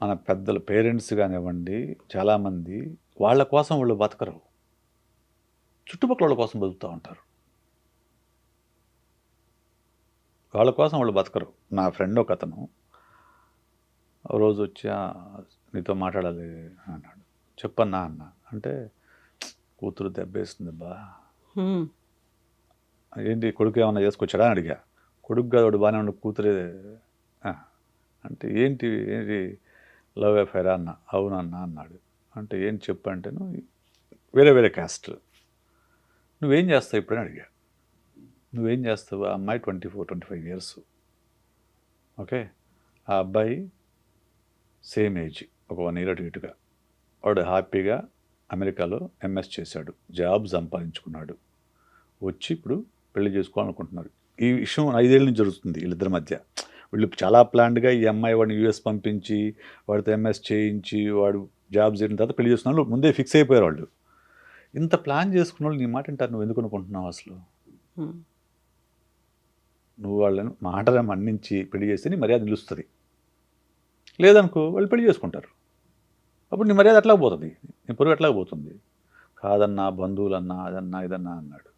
మన పెద్దల పేరెంట్స్ కానివ్వండి, చాలామంది వాళ్ళ కోసం వాళ్ళు బతకరు, చుట్టుపక్కల వాళ్ళ కోసం బతుకుతూ ఉంటారు. వాళ్ళ కోసం వాళ్ళు బతకరు. నా ఫ్రెండ్ ఒక అతను రోజు వచ్చి నీతో మాట్లాడాలి అన్నాడు. చెప్పన్నా అన్న అంటే, కూతురు దెబ్బేస్తుంది బా. ఏంటి కొడుకు ఏమన్నా చేసుకొచ్చాడా అని అడిగా. కొడుకు కాదు, వాడు బాగానే ఉండి కూతురే అంటే ఏంటి లవ్ అఫైర్ అన్న. అవునన్నా అన్నాడు. అంటే ఏం చెప్పు అంటే, వేరే వేరే క్యాస్ట్. నువ్వేం చేస్తావు ఇప్పుడని అడిగా. నువ్వేం చేస్తావు? ఆ అమ్మాయి 24-25 ఇయర్స్. ఓకే, ఆ అబ్బాయి సేమ్ ఏజ్, ఒక 1 year అటు ఇటుగా. వాడు హ్యాపీగా అమెరికాలో ఎంఎస్ చేశాడు, జాబ్ సంపాదించుకున్నాడు, వచ్చి ఇప్పుడు పెళ్లి చేసుకోవాలనుకుంటున్నారు. ఈ విషయం 5 ఏళ్ళ నుంచి జరుగుతుంది వీళ్ళిద్దరి మధ్య. వీళ్ళు చాలా ప్లాన్డ్గా ఈ అమ్మాయి వాడిని యూఎస్ పంపించి వాడితో ఎంఎస్ చేయించి వాడు జాబ్ చేయడం తర్వాత పెళ్లి చేసుకున్న వాళ్ళు ముందే ఫిక్స్ అయిపోయారు వాళ్ళు. ఇంత ప్లాన్ చేసుకున్న వాళ్ళు నీ మాట అంటారు, నువ్వు ఎందుకు అనుకుంటున్నావు అసలు? నువ్వు వాళ్ళని మాటలు మన్నించి పెళ్లి చేస్తే నీ మర్యాద నిలుస్తుంది. లేదనుకో వాళ్ళు పెళ్లి చేసుకుంటారు, అప్పుడు నీ మర్యాద ఎట్లా పోతుంది, నీ పొరుగు ఎట్లా పోతుంది? కాదన్నా, బంధువులన్నా, అదన్నా ఇదన్నా అన్నాడు.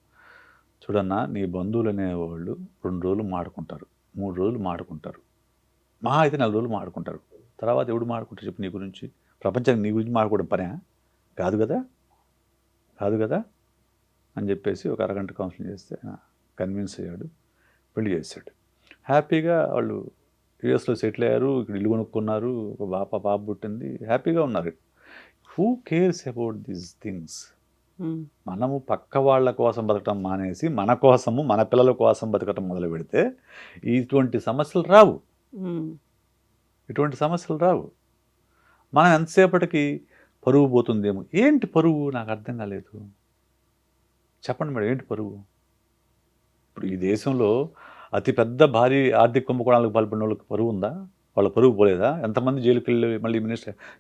చూడన్నా, నీ బంధువులు అనేవాళ్ళు 2 రోజులు మాడుకుంటారు, 3 రోజులు మాడుకుంటారు, మహా అయితే 4 రోజులు మాడుకుంటారు. తర్వాత ఎవడు మాడుకుంటారు చెప్పు నీ గురించి? ప్రపంచానికి నీ గురించి మాడుకోవడం పనే కాదు కదా, కాదు కదా అని చెప్పేసి ఒక అరగంట కౌన్సిలింగ్ చేస్తే కన్విన్స్ అయ్యాడు, పెళ్లి చేశాడు. హ్యాపీగా వాళ్ళు యూఎస్లో సెటిల్ అయ్యారు, ఇక్కడ ఇల్లు కొనుక్కున్నారు, ఒక పాప పుట్టింది, హ్యాపీగా ఉన్నారు. Who cares about these things? మనము పక్క వాళ్ళ కోసం బతకటం మానేసి మన కోసము, మన పిల్లల కోసం బతకటం మొదలు పెడితే ఇటువంటి సమస్యలు రావు, ఇటువంటి సమస్యలు రావు. మనం ఎంతసేపటికి పరువు పోతుందేమో. ఏంటి పరువు? నాకు అర్థం కాలేదు. చెప్పండి మేడం, ఏంటి పరువు? ఇప్పుడు ఈ దేశంలో అతిపెద్ద భారీ ఆర్థిక కుంభకోణాలకు పాల్పడిన వాళ్ళకి పరువు ఉందా? వాళ్ళ పరువు పోలేదా? ఎంతమంది జైలుకి వెళ్ళి మళ్ళీ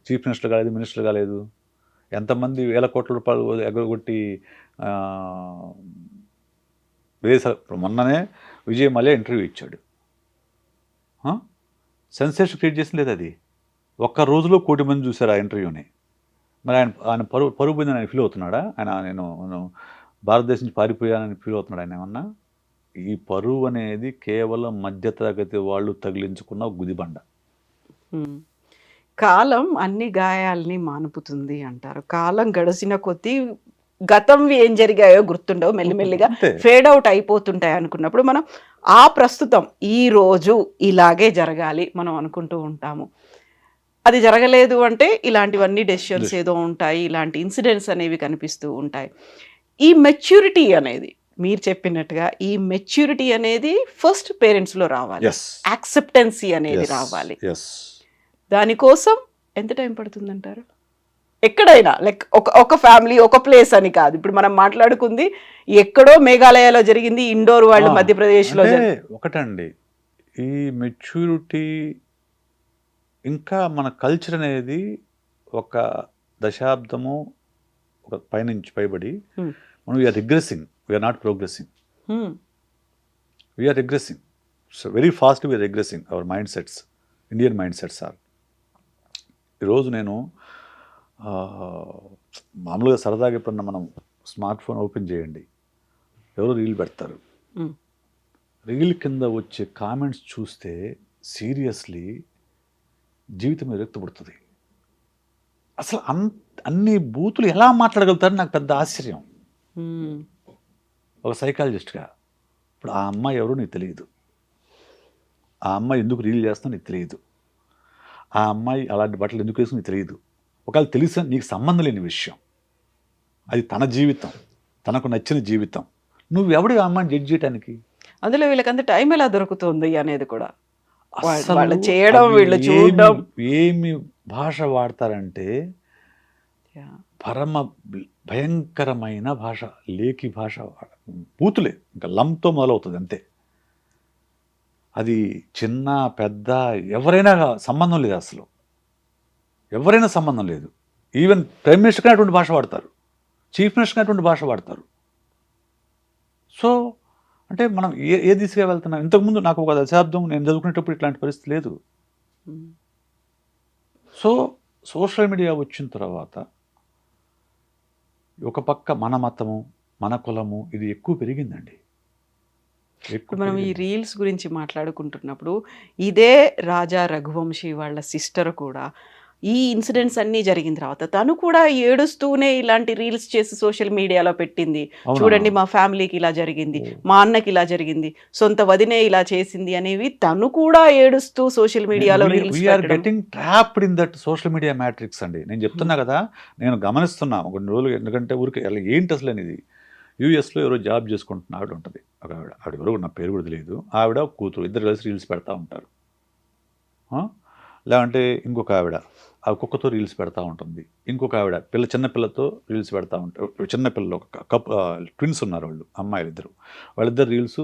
చీఫ్ మినిస్టర్ కాలేదు, మినిస్టర్ కాలేదు? ఎంతమంది వేల కోట్ల రూపాయలు ఎగరగొట్టి విదేశాలు? మొన్ననే విజయ్ మల్య ఇంటర్వ్యూ ఇచ్చాడు, సెన్సేషన్ క్రియేట్ చేసిన లేదు అది. ఒక్క రోజులో 1 కోటి మంది చూశారు ఆ ఇంటర్వ్యూని. మరి ఆయన పరువు పోయిందని ఆయన ఫీల్ అవుతున్నాడా? నేను భారతదేశం నుంచి పారిపోయానని ఫీల్ అవుతున్నాడు ఆయన ఏమన్నా? ఈ పరువు అనేది కేవలం మధ్యతరగతి వాళ్ళు తగిలించుకున్న గుదిబండ. కాలం అన్ని గాయాల్ని మానుపుతుంది అంటారు. కాలం గడిచిన కొద్దీ గతం ఏం జరిగాయో గుర్తుండవు, మెల్లిమెల్లిగా ఫేడ్ అవుట్ అయిపోతుంటాయి. అనుకున్నప్పుడు మనం ఆ ప్రస్తుతం ఈ రోజు ఇలాగే జరగాలి మనం అనుకుంటూ ఉంటాము. అది జరగలేదు అంటే ఇలాంటివన్నీ డెసిషన్స్ ఏదో ఉంటాయి, ఇలాంటి ఇన్సిడెంట్స్ అనేవి కనిపిస్తూ ఉంటాయి. ఈ మెచ్యూరిటీ అనేది మీరు చెప్పినట్టుగా, ఈ మెచ్యూరిటీ అనేది ఫస్ట్ పేరెంట్స్లో రావాలి, యాక్సెప్టెన్సీ అనేది రావాలి. దానికోసం ఎంత టైం పడుతుందంటారు? ఎక్కడైనా లైక్ ఒక ఫ్యామిలీ ఒక ప్లేస్ అని కాదు, ఇప్పుడు మనం మాట్లాడుకుంది ఎక్కడో మేఘాలయలో జరిగింది, ఇండోర్ వాళ్ళు మధ్యప్రదేశ్లో అంటే ఒకటండి, ఈ మెచ్యూరిటీ ఇంకా మన కల్చర్ అనేది ఒక దశాబ్దము ఒక పైనుంచి పైబడి మనం we are regressing, we are not progressing, we are regressing. So very fast we are regressing our mind sets, Indian mind sets are. ఈరోజు నేను మామూలుగా సరదాగా ఎప్పుడన్నా మనం స్మార్ట్ ఫోన్ ఓపెన్ చేయండి, ఎవరో రీల్ పెడతారు, రీల్ కింద వచ్చే కామెంట్స్ చూస్తే సీరియస్లీ జీవితం విరక్తపడుతుంది. అసలు అన్ని బూతులు ఎలా మాట్లాడగలుగుతారని నాకు పెద్ద ఆశ్చర్యం ఒక సైకాలజిస్ట్గా. ఇప్పుడు ఆ అమ్మాయి ఎవరో నీకు తెలియదు, ఆ అమ్మాయి ఎందుకు రీల్ చేస్తుందో నీకు తెలియదు, ఆ అమ్మాయి అలాంటి బట్టలు ఎందుకు వేసుకుని నీకు తెలియదు. ఒకవేళ తెలిసిన నీకు సంబంధం లేని విషయం, అది తన జీవితం, తనకు నచ్చిన జీవితం, నువ్వు ఎవడు ఆ అమ్మాయిని జడ్జ్ చేయడానికి? అందులో వీళ్ళకంత టైం ఎలా దొరుకుతుంది అనేది కూడా, అస్సలు వాళ్ళు చేయడం అవి వీళ్ళు చూడడం. ఏమి భాష వాడతారంటే పరమ భయంకరమైన భాష, లేకి భాష, బూతులే, ఇంకా లంతో మొదలవుతుంది అంతే. అది చిన్న పెద్ద ఎవరైనా సంబంధం లేదు, అసలు ఎవరైనా సంబంధం లేదు. ఈవెన్ ప్రైమ్ మినిస్టర్కి అటువంటి భాష వాడతారు, చీఫ్ మినిస్టర్కి అటువంటి భాష వాడతారు. సో అంటే మనం ఏ దిశగా వెళ్తున్నాం? ఇంతకుముందు నాకు ఒక దశాబ్దం నేను చదువుకునేటప్పుడు ఇట్లాంటి పరిస్థితి లేదు. సో సోషల్ మీడియా వచ్చిన తర్వాత ఒక పక్క మన మతము, మన కులము ఇది ఎక్కువ పెరిగిందండి. ఇప్పుడు మనం ఈ రీల్స్ గురించి మాట్లాడుకుంటున్నప్పుడు ఇదే రాజా రఘువంశీ వాళ్ళ సిస్టర్ కూడా ఈ ఇన్సిడెంట్స్ అన్నీ జరిగిన తర్వాత తను కూడా ఏడుస్తూనే ఇలాంటి రీల్స్ చేసి సోషల్ మీడియాలో పెట్టింది. చూడండి మా ఫ్యామిలీకి ఇలా జరిగింది, మా అన్నకి ఇలా జరిగింది, సొంత వదినే ఇలా చేసింది అనేవి తను కూడా ఏడుస్తూ సోషల్ మీడియాలో reels getting trapped in that social media matrix అండి. నేను చెప్తున్నా కదా, నేను గమనిస్తున్నా కొన్ని రోజులు, ఎందుకంటే ఊరికి ఏంటి అసలు అనేది. యూఎస్లో ఎవరో జాబ్ చేసుకుంటున్న ఆవిడ ఉంటుంది, ఒక ఆవిడ ఎవరో నా పేరు కూడా తెలియదు, ఆవిడ కూతురు ఇద్దరు కలిసి రీల్స్ పెడతా ఉంటారు. లేదంటే ఇంకొక ఆవిడ ఆ కుక్కతో రీల్స్ పెడతా ఉంటుంది, ఇంకొక ఆవిడ చిన్నపిల్లతో రీల్స్ పెడతా ఉంటారు. చిన్నపిల్లలు ఒక ట్విన్స్ ఉన్నారు, వాళ్ళు అమ్మాయిలు ఇద్దరు, వాళ్ళిద్దరు రీల్స్,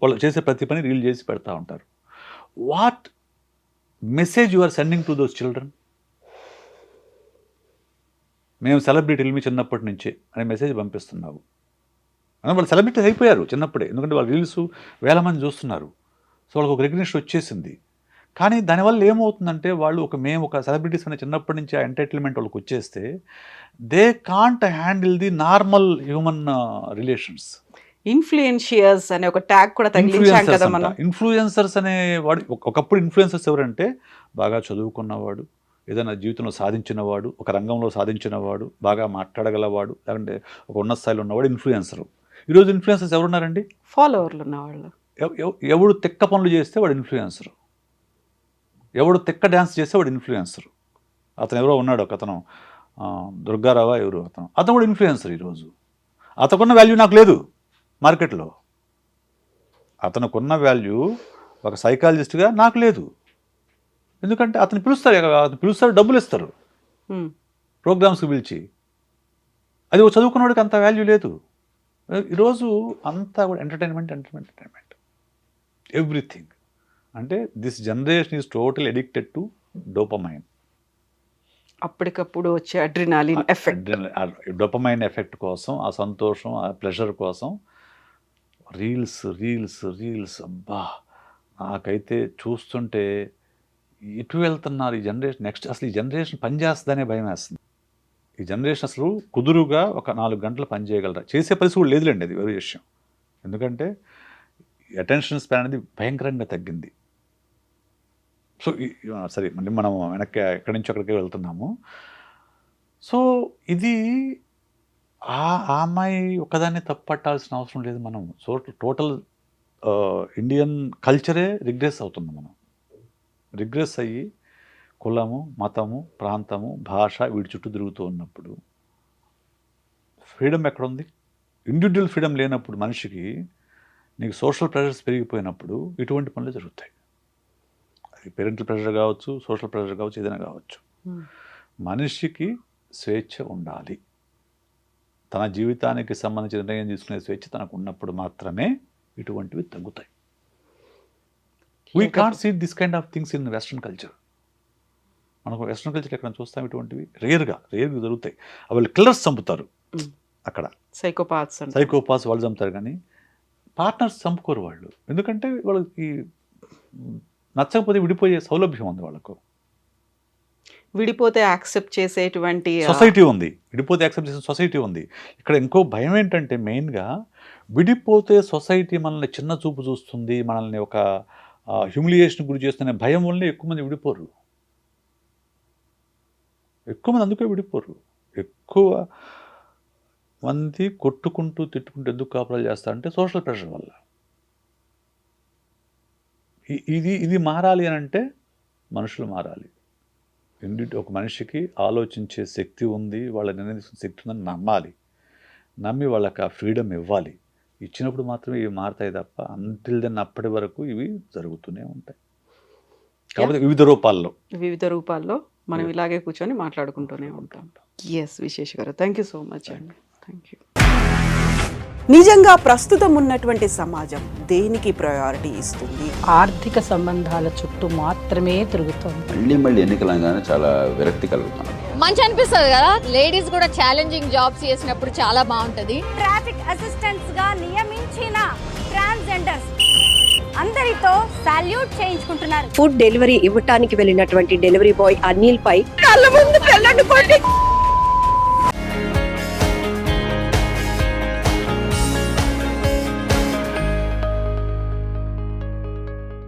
వాళ్ళు చేసే ప్రతి పని రీల్ చేసి పెడతా ఉంటారు. What message you are sending to those children? మేము సెలబ్రిటీలు మీ చిన్నప్పటి నుంచే అనే మెసేజ్ పంపిస్తున్నావు. వాళ్ళు సెలబ్రిటీస్ అయిపోయారు చిన్నప్పుడే, ఎందుకంటే వాళ్ళు రీల్స్ వేల మంది చూస్తున్నారు. సో వాళ్ళకి ఒక రికగ్నిషన్ వచ్చేసింది. కానీ దానివల్ల ఏమవుతుందంటే వాళ్ళు మేము ఒక సెలబ్రిటీస్ అనే చిన్నప్పటి నుంచి ఆ ఎంటర్టైన్మెంట్ వాళ్ళకి వచ్చేస్తే they can't handle the normal human relations. Influencers అనే ఒక ట్యాగ్ కూడా తగిలించాం కదా మనం. ఇన్ఫ్లుయెన్సర్స్ అనే వాడు ఒకప్పుడు ఇన్ఫ్లుయెన్సర్స్ ఎవరంటే బాగా చదువుకున్నవాడు, ఏదైనా జీవితంలో సాధించినవాడు, ఒక రంగంలో సాధించినవాడు, బాగా మాట్లాడగలవాడు, లేదంటే ఒక ఉన్నత స్థాయిలో ఉన్నవాడు ఇన్ఫ్లుయెన్సర్. ఈరోజు ఇన్ఫ్లుయెన్సర్స్ ఎవరున్నారండి? ఫాలోవర్లు ఉన్నవాళ్ళు. ఎవడు తెక్క పనులు చేస్తే వాడు ఇన్ఫ్లుయెన్సర్, ఎవడు తెక్క డ్యాన్స్ చేస్తే వాడు ఇన్ఫ్లుయెన్సర్. అతను ఎవరో ఉన్నాడు, ఒక అతను దుర్గారావా ఎవరు, అతను కూడా ఇన్ఫ్లుయెన్సర్. ఈరోజు అతనుకున్న వాల్యూ నాకు లేదు మార్కెట్లో, అతనుకున్న వాల్యూ ఒక సైకాలజిస్ట్గా నాకు లేదు. ఎందుకంటే అతను పిలుస్తారు, డబ్బులు ఇస్తారు ప్రోగ్రామ్స్కి పిలిచి. అది ఒక చదువుకున్నవాడికి అంత వాల్యూ లేదు. ఈరోజు అంతా కూడా ఎంటర్టైన్మెంట్ ఎవ్రీథింగ్. అంటే this generation is total addicted to dopamine. అప్పటికప్పుడు వచ్చే అడ్రినాలిన్ ఎఫెక్ట్, డోపమైన్ ఎఫెక్ట్ కోసం, ఆ సంతోషం, ఆ ప్లెజర్ కోసం రీల్స్. అబ్బా, నాకైతే చూస్తుంటే ఎటు వెళ్తున్నారు ఈ జనరేషన్? నెక్స్ట్ అసలు ఈ జనరేషన్ పనిచేస్తుందనే భయం వేస్తుంది. ఈ జనరేషన్ అసలు కుదురుగా ఒక 4 గంటలు పని చేయగలరా? చేసే పరిస్థితి కూడా లేదులేండి, అది వేరే విషయం. ఎందుకంటే అటెన్షన్ స్పాన్ అనేది భయంకరంగా తగ్గింది. సో సరే, మళ్ళీ మనం వెనక్కి ఎక్కడి నుంచి అక్కడికి వెళ్తున్నాము. సో ఇది ఆ అమ్మాయి ఒకదాన్ని తప్పు పట్టాల్సిన అవసరం లేదు. మనం టోటల్ ఇండియన్ కల్చరే రిగ్రెస్ అవుతుంది. మనం రిగ్రెస్ అయ్యి కులము, మతము, ప్రాంతము, భాష వీటి చుట్టూ తిరుగుతూ ఉన్నప్పుడు ఫ్రీడమ్ ఎక్కడుంది? ఇండివిజువల్ ఫ్రీడమ్ లేనప్పుడు మనిషికి, నీకు సోషల్ ప్రెషర్స్ పెరిగిపోయినప్పుడు ఇటువంటి పనులు జరుగుతాయి. పేరెంటల్ ప్రెషర్ కావచ్చు, సోషల్ ప్రెషర్ కావచ్చు, ఏదైనా కావచ్చు. మనిషికి స్వేచ్ఛ ఉండాలి. తన జీవితానికి సంబంధించిన నిర్ణయం తీసుకునే స్వేచ్ఛ తనకు ఉన్నప్పుడు మాత్రమే ఇటువంటివి తగ్గుతాయి. We can't see this kind of things in western culture. మనకు వెస్ట్రన్ కల్చర్ ఎక్కడ చూస్తాం ఇటువంటివి రేర్గా జరుగుతాయి. వాళ్ళు కిల్లర్స్ చంపుతారు, అక్కడ సైకోపాత్స్ వాళ్ళు చంపుతారు, కానీ పార్ట్నర్స్ చంపుకోరు వాళ్ళు. ఎందుకంటే వాళ్ళకి నచ్చకపోతే విడిపోయే సౌలభ్యం ఉంది వాళ్ళకు. విడిపోతే యాక్సెప్ట్ చేసేటువంటి సొసైటీ ఉంది, విడిపోతే యాక్సెప్ట్ చేసే సొసైటీ ఉంది. ఇక్కడ ఇంకో భయం ఏంటంటే మెయిన్గా విడిపోతే సొసైటీ మనల్ని చిన్న చూపు చూస్తుంది, మనల్ని ఒక హ్యూమిలియేషన్ గురి చేస్తున్న భయం వల్లనే ఎక్కువ మంది విడిపోరు. ఎక్కువ మంది అందుకే విడిపోరు. ఎక్కువ మంది కొట్టుకుంటూ తిట్టుకుంటూ ఎందుకు కాపురాలు చేస్తారంటే సోషల్ ప్రెషర్ వల్ల. ఇది మారాలి అని అంటే మనుషులు మారాలి. ఒక మనిషికి ఆలోచించే శక్తి ఉంది, వాళ్ళ నిర్ణయం తీసుకునే శక్తి ఉందని నమ్మాలి. నమ్మి వాళ్ళకి ఆ ఫ్రీడమ్ ఇవ్వాలి. ఇచ్చినప్పుడు మాత్రమే ఇవి మారుతాయి తప్ప అంటిల్ దెన్ అప్పటి వరకు ఇవి జరుగుతూనే ఉంటాయి. కాబట్టి వివిధ రూపాల్లో మనం ఇలాగే కూర్చొని మాట్లాడుకుంటూనే ఉంటాం. ఎస్ విశేష్ గారు, థ్యాంక్ యూ సో మచ్ అండి. Thank you. నిజంగా ప్రస్తుతం ఉన్నటువంటి సమాజం దేనికి ప్రయారిటీ ఇస్తుంది? ఆర్థిక సంబంధాల చుట్టూ మాత్రమే తిరుగుతుంది. మళ్ళీ ఎన్నికలంగానే చాలా విరక్తి కలుగుతాం. మంచి అనిపిస్తుంది కదా, లేడీస్ కూడా ఛాలెంజింగ్ జాబ్స్ చేసినప్పుడు చాలా బాగుంటది. ట్రాఫిక్ అసిస్టెంట్స్ గా నియమించిన ట్రాన్స్జెండర్స్ అందరితో సాల్యూట్ చేయించుకుంటున్నారు. ఫుడ్ డెలివరీ ఇవ్వటానికి వెళ్ళినటువంటి డెలివరీ బాయ్ అనిల్ పై కళ్ళ ముందు